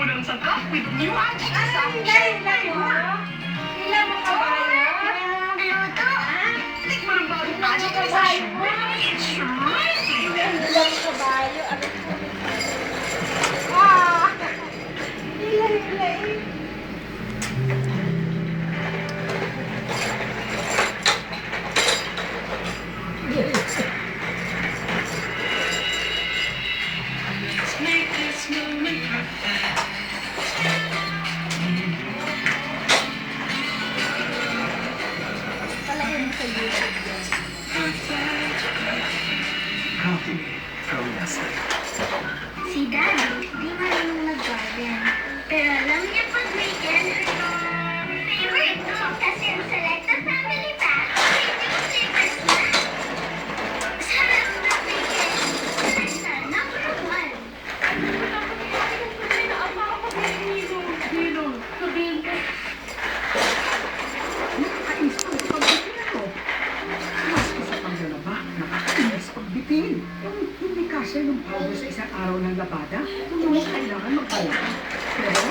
unang sangkap with new Aji sa Hila mo kabayo. Luto! Tikman ang bagong Aji sa It's ready! Hila mo kabayo. Ano po? Ah! Hila eh. Let's make this moment perfect. Palagay mo sa YouTube yan. Coffee from Nestle. Si Daddy, di marunong mag-garden. Pero alam niya pag weekend, favorite ko kasi ang Selecta Family Pack, yung flavors na. Sarap na weekend. Selecta, number one. Nakakainis pang pagbitin mo. Mas isa pang lalaba, nakakainis pagbitin. Hindi kasi ng powder sa isang araw ng labada, hindi kailangan magpalaki. Pero,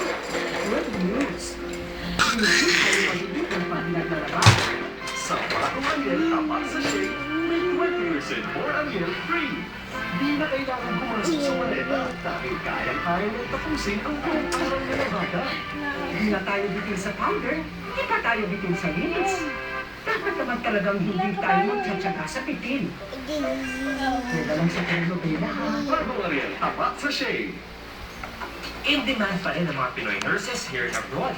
good news. Hindi kayo magiging ng pag naglalaba. Sa bagong Ariel tapat sa shake, may 20% more Ariel free. Di na kailangan pumasok sa maleta dahil kayang-kaya nang tapusin ang buong araw na nabata. Hindi na tayo bitin sa powder, hindi pa tayo bitin sa minutes. Dapat naman talagang hindi tayo magtsatsaga sa pitin. Kaya lang sa telenovela, ha? Bagong Ariel tapat sa shake. In demand pa rin ang mga Pinoy nurses here and abroad.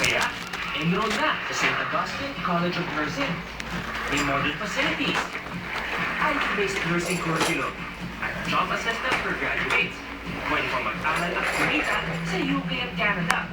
Kaya, enroll na sa St. Augustine College of Nursing. May modern facilities, IT-based nursing curriculum, at job assessment for graduates. Pwede pa mag-aral at kumita sa UK at Canada.